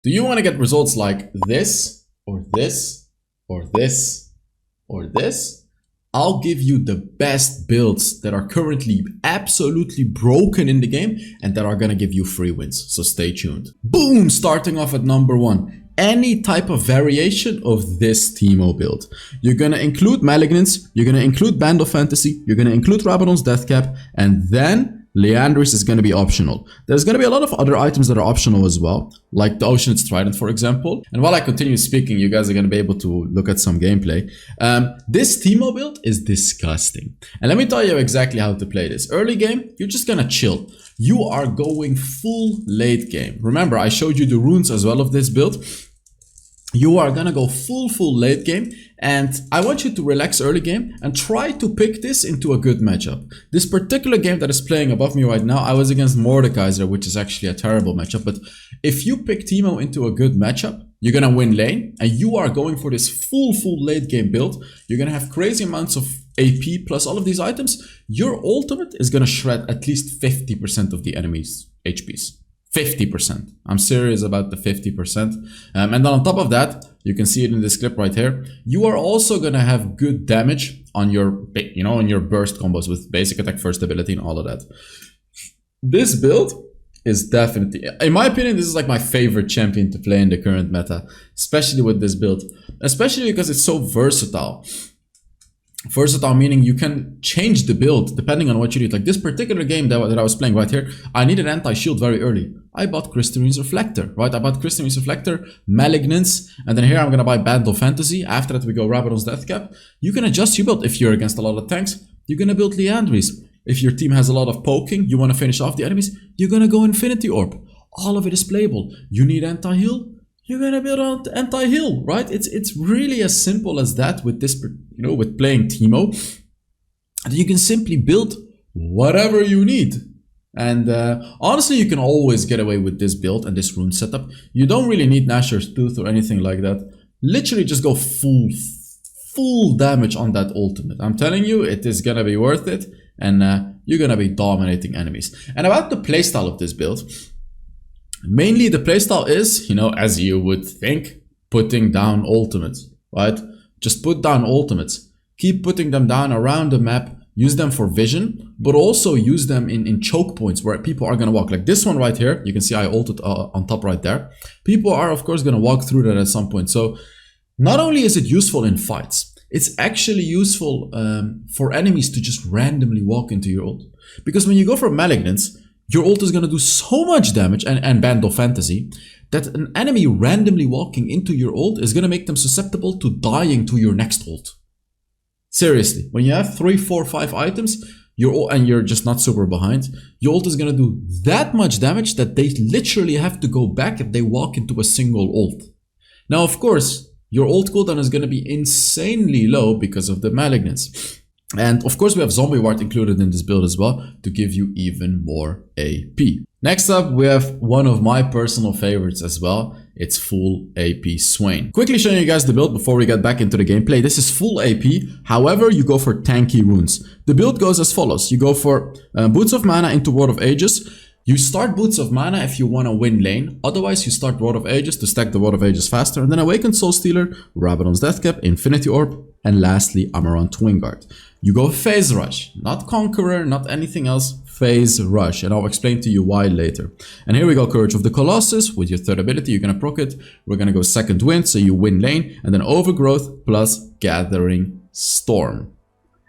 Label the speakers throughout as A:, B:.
A: Do you want to get results like this, or this, or this, or this? I'll give you the best builds that are currently absolutely broken in the game and that are gonna give you free wins, so stay tuned. Boom! Starting off at number 1. Any type of variation of this Teemo build. You're gonna include Malignance, you're gonna include Band of Fantasy, you're gonna include Rabadon's Deathcap, and then Liandry's is going to be optional. There's going to be a lot of other items that are optional as well, like the Ocean's Trident, for example. And while I continue speaking, you guys are going to be able to look at some gameplay. This Teemo build is disgusting. And let me tell you exactly how to play this. Early game, you're just going to chill. You are going full late game. Remember, I showed you the runes as well of this build. You are gonna go full late game, and I want you to relax early game and try to pick this into a good matchup. This particular game that is playing above me right now, I was against Mordekaiser, which is actually a terrible matchup, but if you pick Teemo into a good matchup, you're gonna win lane, and you are going for this full late game build. You're gonna have crazy amounts of AP plus all of these items. Your ultimate is gonna shred at least 50% of the enemy's HPs. 50%. I'm serious about the 50%. And then on top of that, you can see it in this clip right here. You are also gonna have good damage on your, on your burst combos with basic attack, first ability, and all of that. This build is definitely, in my opinion, this is like my favorite champion to play in the current meta, especially with this build, especially because it's so versatile. Versatile meaning you can change the build depending on what you need. Like this particular game that I was playing right here, I needed anti-shield very early. I bought Crystaline's Reflector, right? I bought Crystaline's Reflector, Malignance, and then here I'm gonna buy Band of Fantasy. After that we go Rabadon's Deathcap. You can adjust your build. If you're against a lot of tanks, you're gonna build Liandry's. If your team has a lot of poking, you wanna finish off the enemies, you're gonna go Infinity Orb. All of it is playable. You need anti-heal, you're gonna build on anti-heal, right? It's really as simple as that with this, with playing Teemo. And you can simply build whatever you need. And honestly, you can always get away with this build and this rune setup. You don't really need Nashor's Tooth or anything like that. Literally just go full damage on that ultimate. I'm telling you, it is gonna be worth it. And you're gonna be dominating enemies. And about the playstyle of this build, mainly the playstyle is, as you would think, putting down ultimates, right? Just put down ultimates. Keep putting them down around the map. Use them for vision, but also use them in choke points where people are going to walk. Like this one right here, you can see I ulted on top right there. People are, of course, going to walk through that at some point. So not only is it useful in fights, it's actually useful for enemies to just randomly walk into your ult. Because when you go for Malignance, your ult is going to do so much damage, and Band of Fantasy, that an enemy randomly walking into your ult is going to make them susceptible to dying to your next ult. Seriously, when you have 3, 4, 5 items, and you're just not super behind, your ult is going to do that much damage that they literally have to go back if they walk into a single ult. Now, of course, your ult cooldown is going to be insanely low because of the Malignance. And of course we have Zombie Ward included in this build as well to give you even more AP. Next up we have one of my personal favorites as well. It's full AP Swain. Quickly showing you guys the build before we get back into the gameplay. This is full AP, however you go for tanky runes. The build goes as follows. You go for Boots of Mana into Word of Ages. You start Boots of Mana if you want to win lane. Otherwise, you start Word of Ages to stack the Word of Ages faster. And then Awakened Soul Stealer, Rabadon's Deathcap, Infinity Orb, and lastly, Amaranth Wingguard. You go Phase Rush. Not Conqueror, not anything else. Phase Rush. And I'll explain to you why later. And here we go, Courage of the Colossus. With your third ability, you're going to proc it. We're going to go Second Wind, so you win lane. And then Overgrowth plus Gathering Storm.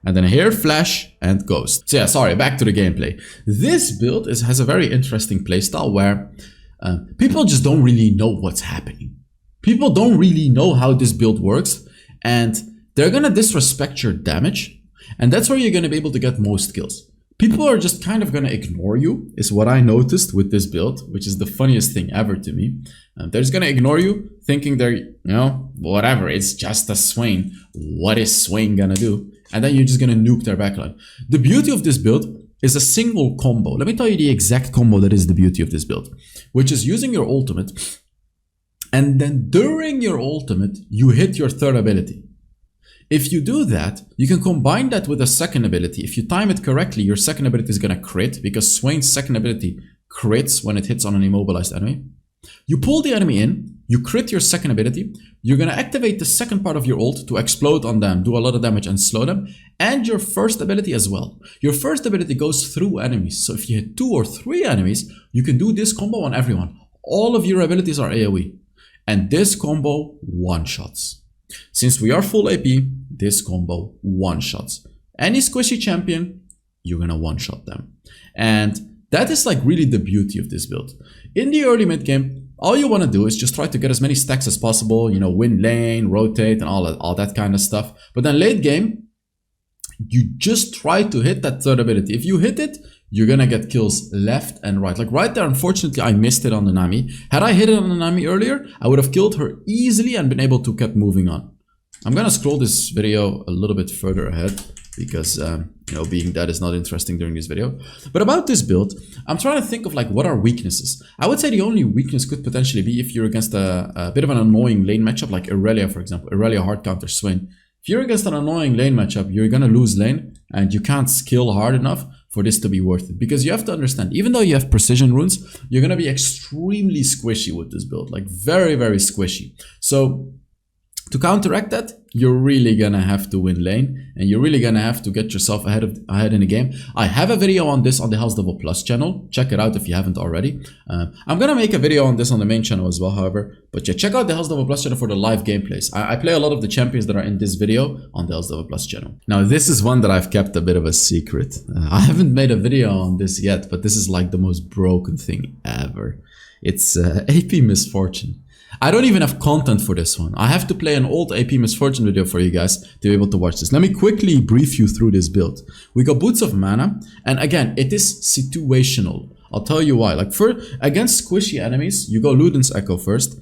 A: And then here, Flash and Ghost. So yeah, sorry, back to the gameplay. This build has a very interesting playstyle where people just don't really know what's happening. People don't really know how this build works, and they're gonna disrespect your damage, and that's where you're gonna be able to get most kills. People are just kind of gonna ignore you, is what I noticed with this build, which is the funniest thing ever to me. They're just gonna ignore you, thinking they're, whatever, it's just a Swain. What is Swain gonna do? And then you're just gonna nuke their backline. The beauty of this build is a single combo. Let me tell you the exact combo that is the beauty of this build, which is using your ultimate, and then during your ultimate, you hit your third ability. If you do that, you can combine that with a second ability. If you time it correctly, your second ability is gonna crit, because Swain's second ability crits when it hits on an immobilized enemy. You pull the enemy in, you crit your second ability, you're gonna activate the second part of your ult to explode on them, do a lot of damage and slow them, and your first ability as well. Your first ability goes through enemies, so if you hit 2 or 3 enemies, you can do this combo on everyone. All of your abilities are AoE, and this combo one-shots. Since we are full AP, this combo one-shots. Any squishy champion, you're gonna one-shot them. And that is like really the beauty of this build. In the early mid game, all you want to do is just try to get as many stacks as possible, you know, win lane, rotate, and all that kind of stuff. But then late game, you just try to hit that third ability. If you hit it, you're gonna get kills left and right. Like right there, unfortunately, I missed it on the Nami. Had I hit it on the Nami earlier, I would have killed her easily and been able to keep moving on. I'm gonna scroll this video a little bit further ahead because, you know, being dead is not interesting during this video. But about this build, I'm trying to think of like what are weaknesses. I would say the only weakness could potentially be if you're against a bit of an annoying lane matchup, like Irelia, for example. Irelia hard counter Swain. If you're against an annoying lane matchup, you're gonna lose lane and you can't skill hard enough for this to be worth it. Because you have to understand, even though you have precision runes, you're gonna be extremely squishy with this build, like very, very squishy. So to counteract that, you're really gonna have to win lane, and you're really gonna have to get yourself ahead in the game. I have a video on this on the HellsDevil Plus channel. Check it out if you haven't already. I'm gonna make a video on this on the main channel as well, however. But yeah, check out the HellsDevil Plus channel for the live gameplays. I play a lot of the champions that are in this video on the HellsDevil Plus channel. Now, this is one that I've kept a bit of a secret. I haven't made a video on this yet, but this is like the most broken thing ever. It's AP Misfortune. I don't even have content for this one. I have to play an old AP Misfortune video for you guys to be able to watch this. Let me quickly brief you through this build. We got Boots of Mana, and again, it is situational. I'll tell you why. Like against squishy enemies, you go Luden's Echo first.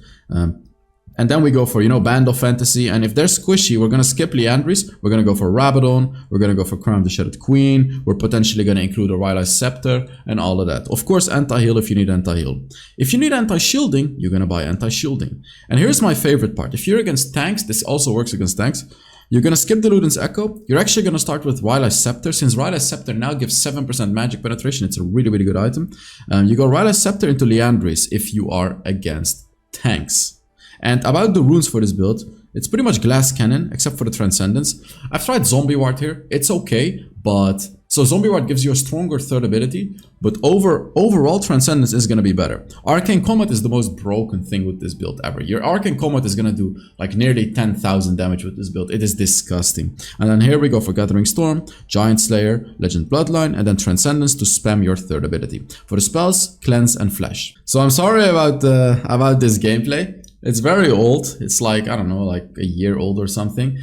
A: And then we go for, you know, Band of Fantasy. And if they're squishy, we're going to skip Liandry's. We're going to go for Rabadon. We're going to go for Crown of the Shattered Queen. We're potentially going to include a Rylai's Scepter and all of that. Of course, anti-heal if you need anti-heal. If you need anti-shielding, you're going to buy anti-shielding. And here's my favorite part. If you're against tanks, this also works against tanks. You're going to skip the Luden's Echo. You're actually going to start with Rylai's Scepter. Since Rylai's Scepter now gives 7% magic penetration, it's a really, really good item. You go Rylai's Scepter into Liandry's if you are against tanks. And about the runes for this build, it's pretty much Glass Cannon, except for the Transcendence. I've tried Zombie Ward here. It's okay, but... So Zombie Ward gives you a stronger third ability, but overall Transcendence is going to be better. Arcane Combat is the most broken thing with this build ever. Your Arcane Combat is going to do like nearly 10,000 damage with this build. It is disgusting. And then here we go for Gathering Storm, Giant Slayer, Legend Bloodline, and then Transcendence to spam your third ability. For the spells, Cleanse and Flash. So I'm sorry about this gameplay. It's very old. It's like, I don't know, like a year old or something.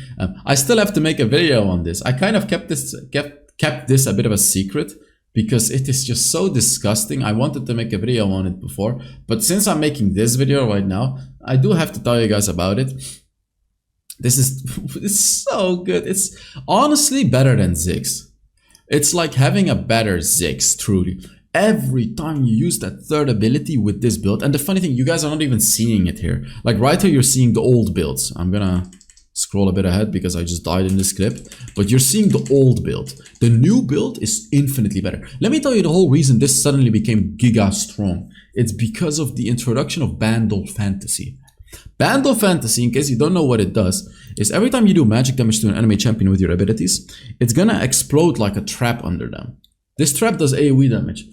A: I still have to make a video on this. I kind of kept this a bit of a secret because it is just so disgusting. I wanted to make a video on it before, but since I'm making this video right now, I do have to tell you guys about it. This is it's so good. It's honestly better than Ziggs. It's like having a better Ziggs, truly. Every time you use that third ability with this build, and the funny thing, you guys are not even seeing it here. Like right here, you're seeing the old builds. I'm gonna scroll a bit ahead because I just died in this clip. But you're seeing the old build. The new build is infinitely better. Let me tell you the whole reason this suddenly became giga strong. It's because of the introduction of Band of Fantasy. Band of Fantasy, in case you don't know what it does, is every time you do magic damage to an enemy champion with your abilities, it's gonna explode like a trap under them. This trap does AoE damage.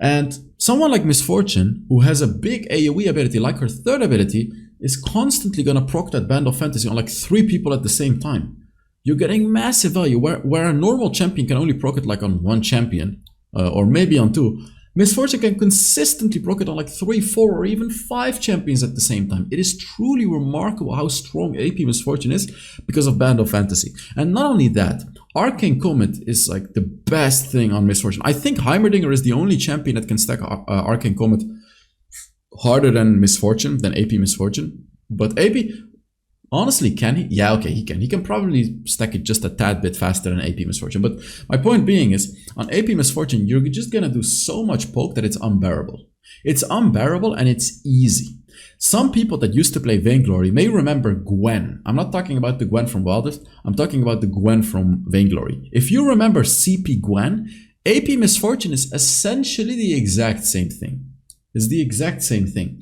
A: And someone like Misfortune, who has a big AoE ability like her third ability, is constantly gonna proc that Band of Fantasy on like 3 people at the same time. You're getting massive value, where a normal champion can only proc it like on 1 champion, or maybe on 2. Misfortune can consistently proc it on like 3, 4, or even 5 champions at the same time. It is truly remarkable how strong AP Misfortune is because of Band of Fantasy. And not only that, Arcane Comet is like the best thing on Misfortune. I think Heimerdinger is the only champion that can stack Arcane Comet harder than Misfortune, than AP Misfortune. But AP, honestly, can he? Yeah, okay, he can. He can probably stack it just a tad bit faster than AP Misfortune. But my point being is, on AP Misfortune, you're just gonna do so much poke that it's unbearable. It's unbearable and it's easy. Some people that used to play Vainglory may remember Gwen. I'm not talking about the Gwen from Wildest. I'm talking about the Gwen from Vainglory. If you remember CP Gwen, AP Misfortune is essentially the exact same thing. It's the exact same thing.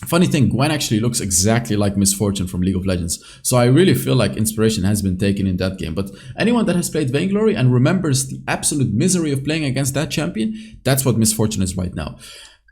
A: Funny thing, Gwen actually looks exactly like Misfortune from League of Legends. So I really feel like inspiration has been taken in that game. But anyone that has played Vainglory and remembers the absolute misery of playing against that champion, that's what Misfortune is right now.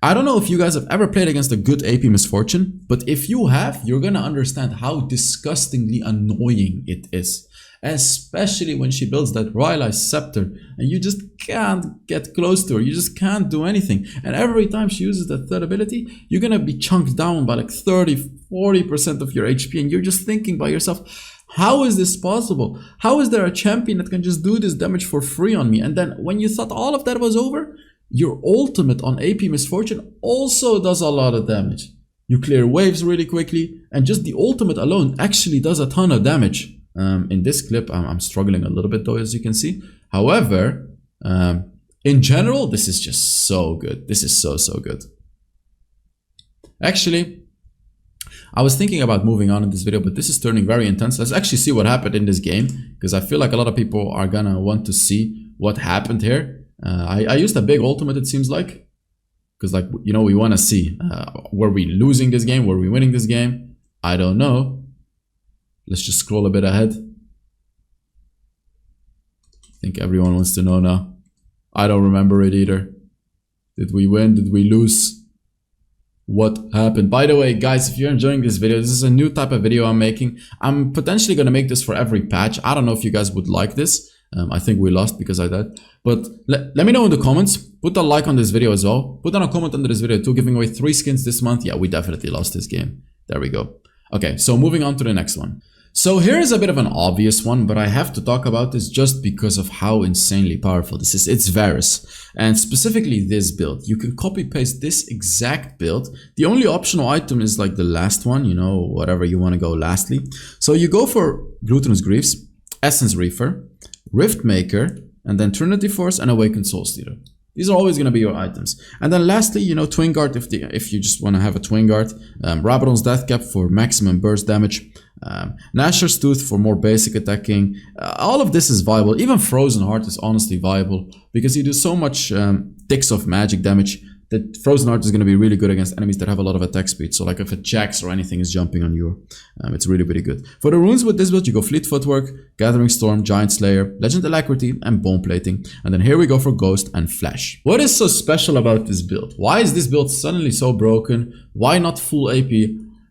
A: I don't know if you guys have ever played against a good AP Misfortune, but if you have, you're gonna understand how disgustingly annoying it is. Especially when she builds that Rylai's Scepter and you just can't get close to her, you just can't do anything. And every time she uses that third ability, you're gonna be chunked down by like 30-40% of your HP, and you're just thinking by yourself, how is this possible? How is there a champion that can just do this damage for free on me? And then when you thought all of that was over, your ultimate on AP Misfortune also does a lot of damage. You clear waves really quickly, and just the ultimate alone actually does a ton of damage. In this clip, I'm struggling a little bit though, as you can see. However, in general, this is just so good. This is so good. Actually, I was thinking about moving on in this video, but this is turning very intense. Let's actually see what happened in this game, because I feel like a lot of people are gonna want to see what happened here. I used a big ultimate, it seems like, because like, you know, we want to see, were we losing this game? Were we winning this game? I don't know. Let's just scroll a bit ahead. I think everyone wants to know now. I don't remember it either. Did we win? Did we lose? What happened? By the way, guys, if you're enjoying this video, this is a new type of video I'm making. I'm potentially going to make this for every patch. I don't know if you guys would like this. I think we lost because I did. But let me know in the comments. Put a like on this video as well. Put down a comment under this video too, giving away 3 skins this month. Yeah, we definitely lost this game. There we go. Okay, so moving on to the next one. So here is a bit of an obvious one, but I have to talk about this just because of how insanely powerful this is. It's Varus, and specifically this build. You can copy paste this exact build. The only optional item is like the last one, you know, whatever you want to go lastly. So you go for Glutinous Griefs, Essence Reefer, Rift Maker, and then Trinity Force and Awakened Soul Stealer. These are always going to be your items. And then lastly, you know, Twin Guard if you just want to have a Twin Guard. Rabadon's Death Cap for maximum burst damage. Nashor's Tooth for more basic attacking. All of this is viable. Even Frozen Heart is honestly viable because you do so much ticks of magic damage that Frozen Heart is going to be really good against enemies that have a lot of attack speed. So like if a Jax or anything is jumping on you, it's really good. For the runes with this build, you go Fleet Footwork, Gathering Storm, Giant Slayer, Legend Alacrity, and Bone Plating. And then here we go for Ghost and Flash. What is so special about this build? Why is this build suddenly so broken? Why not full AP?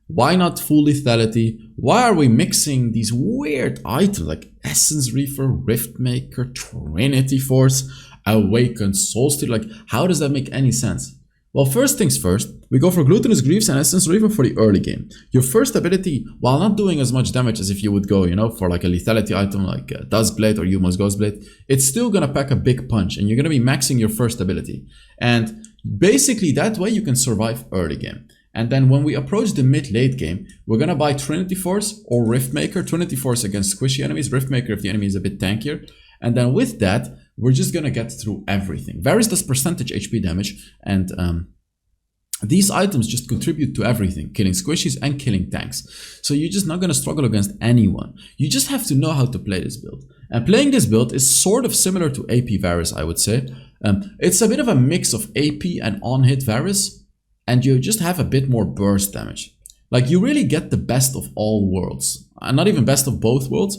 A: Why not full lethality? Why are we mixing these weird items like Essence Reefer, Rift Maker, Trinity Force, Awakened Soul Stealer? Like, how does that make any sense? Well, first things first, we go for Glutinous Griefs and Essence Reefer for the early game. Your first ability, while not doing as much damage as if you would go, you know, for like a lethality item like Duskblade or Yuma's Ghostblade, it's still gonna pack a big punch and you're gonna be maxing your first ability. And basically that way you can survive early game. And then when we approach the mid-late game, we're going to buy Trinity Force or Rift Maker. Trinity Force against squishy enemies, Rift Maker if the enemy is a bit tankier. And then with that, we're just going to get through everything. Varus does percentage HP damage, and these items just contribute to everything, killing squishies and killing tanks. So you're just not going to struggle against anyone. You just have to know how to play this build. And playing this build is sort of similar to AP Varus, I would say. It's a bit of a mix of AP and on-hit Varus, and you just have a bit more burst damage. Like, you really get the best of all worlds. And not even best of both worlds,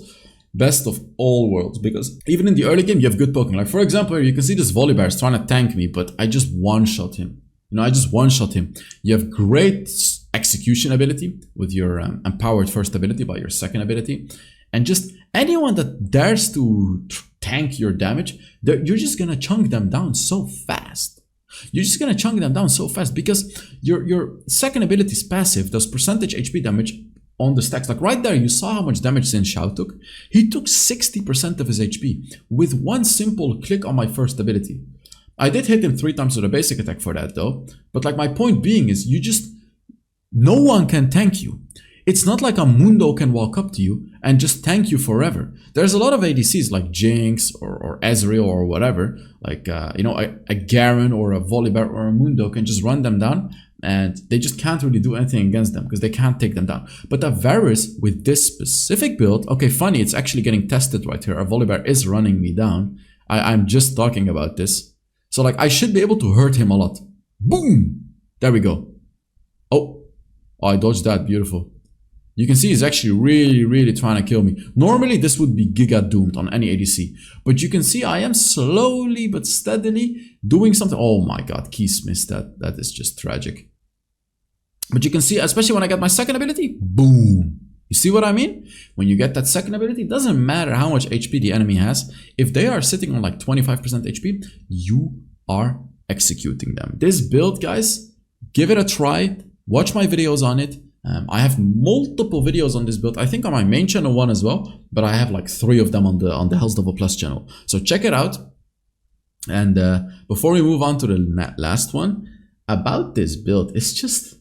A: best of all worlds. Because even in the early game, you have good poking. Like, for example, you can see this Volibear is trying to tank me, but I just one-shot him. You know, I just one-shot him. You have great execution ability with your empowered first ability by your second ability. And just anyone that dares to tank your damage, you're just gonna chunk them down so fast. You're just gonna chunk them down so fast because your second ability's passive does percentage HP damage on the stacks. Like right there, you saw how much damage Xin Shao took. He took 60% of his HP with one simple click on my first ability. I did hit him 3 times with a basic attack for that though. But like, my point being is no one can tank you. It's not like a Mundo can walk up to you and just tank you forever. There's a lot of ADCs like Jinx or Ezreal or whatever, like you know, a Garen or a Volibear or a Mundo can just run them down and they just can't really do anything against them because they can't take them down. But a Varus with this specific build, okay, funny, it's actually getting tested right here. A Volibear is running me down. I'm just talking about this. So like, I should be able to hurt him a lot. Boom! There we go. Oh, Oh, I dodged that. Beautiful. You can see he's actually really trying to kill me. Normally, this would be giga doomed on any ADC. But you can see I am slowly but steadily doing something. Oh my god, Keys missed that. That is just tragic. But you can see, especially when I get my second ability, boom. You see what I mean? When you get that second ability, it doesn't matter how much HP the enemy has. If they are sitting on like 25% HP, you are executing them. This build, guys, give it a try. Watch my videos on it. I have multiple videos on this build. I think on my main channel one as well, but I have like 3 of them on the HellsDevil Plus channel. So check it out. And before we move on to the last one, about this build, it's just,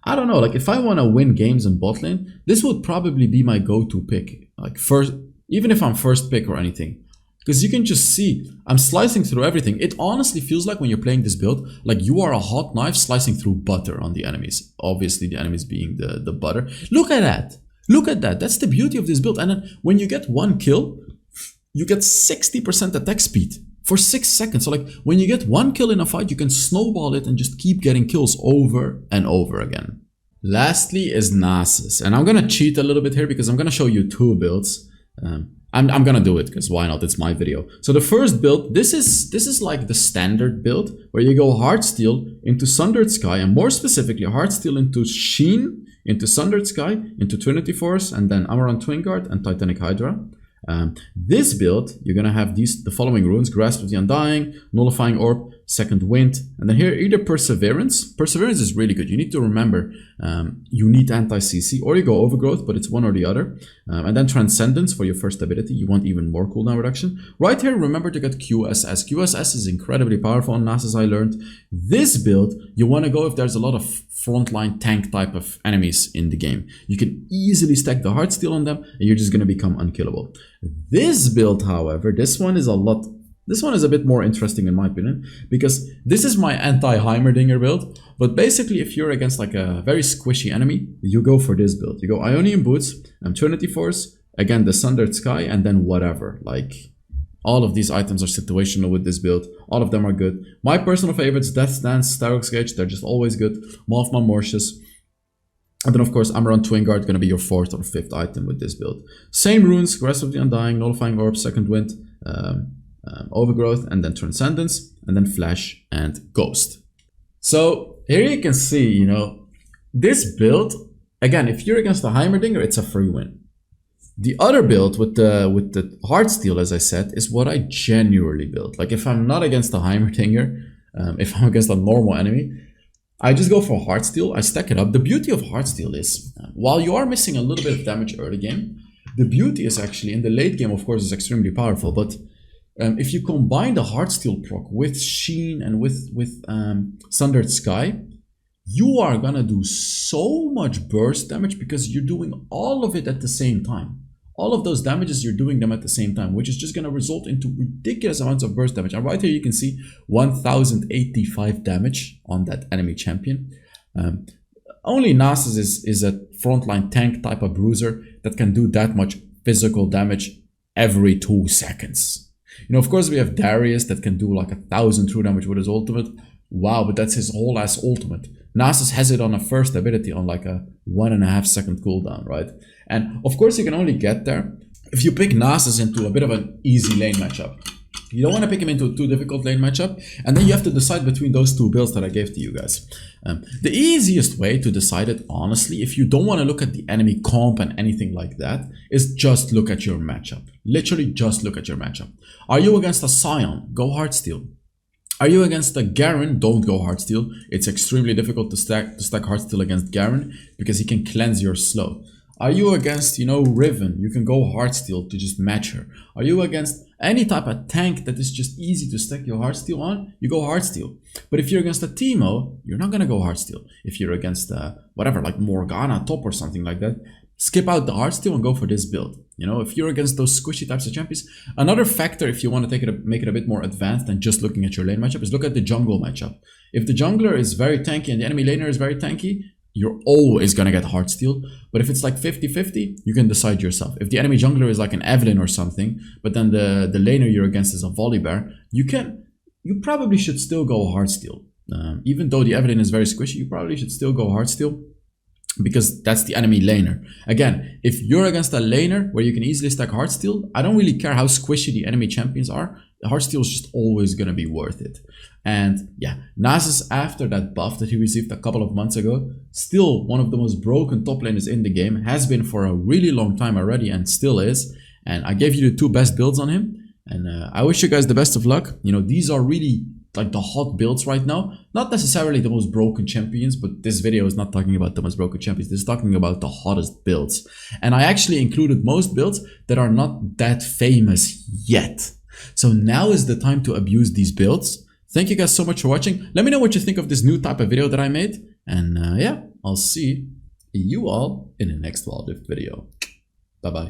A: I don't know, like if I want to win games in bot lane, this would probably be my go-to pick. Like first, even if I'm first pick or anything. Because you can just see, I'm slicing through everything. It honestly feels like when you're playing this build, like you are a hot knife slicing through butter on the enemies. Obviously the enemies being the butter. Look at that. Look at that. That's the beauty of this build. And then when you get 1 kill, you get 60% attack speed for 6 seconds. So like when you get 1 kill in a fight, you can snowball it and just keep getting kills over and over again. Lastly is Nasus. And I'm going to cheat a little bit here because I'm going to show you 2 builds. I'm gonna do it because why not? It's my video. So the first build, this is like the standard build where you go Heartsteel into Sundered Sky, and more specifically Heartsteel into Sheen, into Sundered Sky, into Trinity Force, and then Amaranth Twin Guard and Titanic Hydra. This build, you're gonna have the following runes: Grasp of the Undying, Nullifying Orb, Second Wind, and then here either Perseverance. Perseverance is really good. You need to remember you need anti-CC or you go Overgrowth, but it's one or the other. And then Transcendence for your first ability. You want even more cooldown reduction. Right here, remember to get QSS. QSS is incredibly powerful on Nasus, I learned. This build, you want to go if there's a lot of frontline tank type of enemies in the game. You can easily stack the Heartsteel on them and you're just going to become unkillable. This build, however, this one is a bit more interesting in my opinion, because this is my anti-Heimerdinger build. But basically, if you're against like a very squishy enemy, you go for this build. You go Ionian Boots and Trinity Force, again the Sundered Sky, and then whatever. Like all of these items are situational with this build. All of them are good. My personal favorites, Death's Dance, Starrock's Gauge, they're just always good. Mothman Mortius. And then of course Amaranth Twin Guard gonna be your 4th or 5th item with this build. Same runes, Grasp of the Undying, Nullifying Orb, Second Wind, Overgrowth, and then Transcendence, and then Flash and Ghost. So here you can see, you know, this build, again, if you're against the Heimerdinger, it's a free win. The other build with the Heartsteel, as I said, is what I genuinely build. Like if I'm not against the Heimerdinger, if I'm against a normal enemy, I just go for Heartsteel, I stack it up. The beauty of Heartsteel is, while you are missing a little bit of damage early game, the beauty is actually, in the late game, of course, is extremely powerful, but if you combine the Heartsteel proc with Sheen and with Sundered Sky, you are gonna do so much burst damage because you're doing all of it at the same time. All of those damages, you're doing them at the same time, which is just gonna result into ridiculous amounts of burst damage. And right here you can see 1085 damage on that enemy champion. Only Nasus is a frontline tank type of bruiser that can do that much physical damage every 2 seconds. You know, of course, we have Darius that can do like 1000 true damage with his ultimate. Wow, but that's his whole ass ultimate. Nasus has it on a first ability on like a 1.5 second cooldown, right? And of course, you can only get there if you pick Nasus into a bit of an easy lane matchup. You don't want to pick him into a too difficult lane matchup, and then you have to decide between those 2 builds that I gave to you guys. The easiest way to decide it, honestly, if you don't want to look at the enemy comp and anything like that, is just look at your matchup. Literally just look at your matchup. Are you against a Scion? Go Heartsteel. Are you against a Garen? Don't go Heartsteel. It's extremely difficult to stack Heartsteel against Garen because he can cleanse your slow. Are you against, you know, Riven? You can go Heartsteel to just match her. Are you against any type of tank that is just easy to stack your Heartsteel on? You go Heartsteel. But if you're against a Teemo, you're not gonna go Heartsteel. If you're against whatever, like Morgana top or something like that, skip out the Heartsteel and go for this build. You know, if you're against those squishy types of champions, another factor if you want to make it a bit more advanced than just looking at your lane matchup is look at the jungle matchup. If the jungler is very tanky and the enemy laner is very tanky, you're always going to get Heartsteel. But if it's like 50-50, you can decide yourself. If the enemy jungler is like an Evelynn or something, but then the laner you're against is a Volibear, you probably should still go Heartsteel. Even though the Evelynn is very squishy, you probably should still go Heartsteel. because that's the enemy laner. Again, if you're against a laner where you can easily stack Heartsteel, I don't really care how squishy the enemy champions are. Heartsteel is just always going to be worth it. And yeah, Nasus, after that buff that he received a couple of months ago, still one of the most broken top laners in the game, has been for a really long time already and still is. And I gave you the 2 best builds on him. And I wish you guys the best of luck. You know, these are really like the hot builds right now. Not necessarily the most broken champions, but this video is not talking about the most broken champions. This is talking about the hottest builds. And I actually included most builds that are not that famous yet. So now is the time to abuse these builds. Thank you guys so much for watching. Let me know what you think of this new type of video that I made. And yeah, I'll see you all in the next HellsDevil video. Bye-bye.